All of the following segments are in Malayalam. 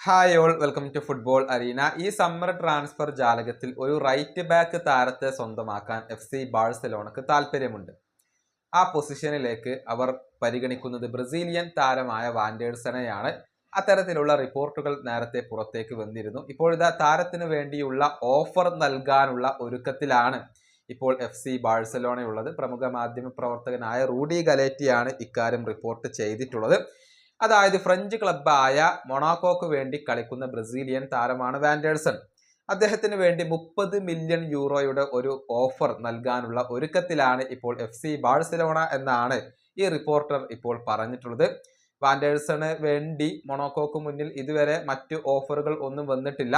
Hi all, welcome to football arena. ഈ സമ്മർ ട്രാൻസ്ഫർ ജാലകത്തിൽ ഒരു റൈറ്റ് ബാക്ക് താരത്തെ സ്വന്തമാക്കാൻ FC ബാഴ്സലോണക്ക് താല്പര്യമുണ്ട്. ആ പൊസിഷനിലേക്ക് അവർ പരിഗണിക്കുന്നത് ബ്രസീലിയൻ താരമായ വാൻഡേഴ്സണെയാണ്. അത്തരത്തിലുള്ള റിപ്പോർട്ടുകൾ നേരത്തെ പുറത്തേക്ക് വന്നിരുന്നു. ഇപ്പോഴിതാ താരത്തിന് വേണ്ടിയുള്ള ഓഫർ നൽകാനുള്ള ഒരുക്കത്തിലാണ് ഇപ്പോൾ FC ബാഴ്സലോണയുള്ളത്. പ്രമുഖ മാധ്യമ പ്രവർത്തകനായ റൂഡി ഗലേറ്റിയാണ് ഇക്കാര്യം റിപ്പോർട്ട് ചെയ്തിട്ടുള്ളത്. അതായത് ഫ്രഞ്ച് ക്ലബ്ബായ മൊണാക്കോക്ക് വേണ്ടി കളിക്കുന്ന ബ്രസീലിയൻ താരമാണ് വാൻഡേഴ്സൺ. അദ്ദേഹത്തിന് വേണ്ടി 30 മില്യൺ യൂറോയുടെ ഒരു ഓഫർ നൽകാനുള്ള ഒരുക്കത്തിലാണ് ഇപ്പോൾ FC ബാഴ്സലോണ എന്നാണ് ഈ റിപ്പോർട്ടർ ഇപ്പോൾ പറഞ്ഞിട്ടുള്ളത്. വാൻഡേഴ്സണ് വേണ്ടി മൊണാക്കോക്ക് മുന്നിൽ ഇതുവരെ മറ്റു ഓഫറുകൾ ഒന്നും വന്നിട്ടില്ല.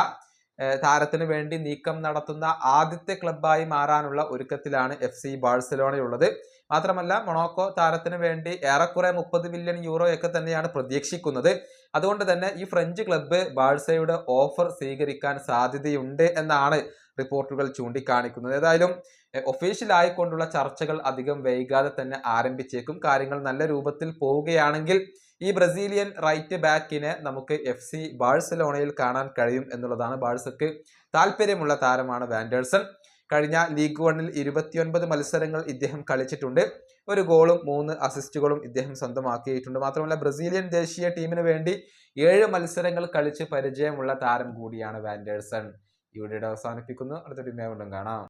താരത്തിന് വേണ്ടി നീക്കം നടത്തുന്ന ആദ്യത്തെ ക്ലബ്ബായി മാറാനുള്ള ഒരുക്കത്തിലാണ് FC ബാഴ്സലോണയുള്ളത്. മാത്രമല്ല മൊണാക്കോ താരത്തിന് വേണ്ടി ഏറെക്കുറെ 30 മില്യൺ യൂറോയൊക്കെ തന്നെയാണ് പ്രതീക്ഷിക്കുന്നത്. അതുകൊണ്ട് തന്നെ ഈ ഫ്രഞ്ച് ക്ലബ്ബ് ബാഴ്സയുടെ ഓഫർ സ്വീകരിക്കാൻ സാധ്യതയുണ്ട് എന്നാണ് റിപ്പോർട്ടുകൾ ചൂണ്ടിക്കാണിക്കുന്നത്. ഏതായാലും ഒഫീഷ്യൽ ആയിക്കൊണ്ടുള്ള ചർച്ചകൾ അധികം വൈകാതെ തന്നെ ആരംഭിച്ചേക്കും. കാര്യങ്ങൾ നല്ല രൂപത്തിൽ പോവുകയാണെങ്കിൽ ഈ ബ്രസീലിയൻ റൈറ്റ് ബാക്കിനെ നമുക്ക് FC ബാഴ്സലോണയിൽ കാണാൻ കഴിയും എന്നുള്ളതാണ്. ബാഴ്സക്ക് താല്പര്യമുള്ള താരമാണ് വാൻഡേഴ്സൺ. കഴിഞ്ഞ ലീഗ് 1-ൽ 29 മത്സരങ്ങൾ ഇദ്ദേഹം കളിച്ചിട്ടുണ്ട്. ഒരു ഗോളും 3 അസിസ്റ്റുകളും ഇദ്ദേഹം സ്വന്തമാക്കിയിട്ടുണ്ട്. മാത്രമല്ല ബ്രസീലിയൻ ദേശീയ ടീമിന് വേണ്ടി 7 മത്സരങ്ങൾ കളിച്ച് പരിചയമുള്ള താരം കൂടിയാണ് വാൻഡേഴ്സൺ. ഈ വീഡിയോ അവസാനിപ്പിക്കുന്നു. അടുത്ത വീഡിയോയിൽ വീണ്ടും കാണാം.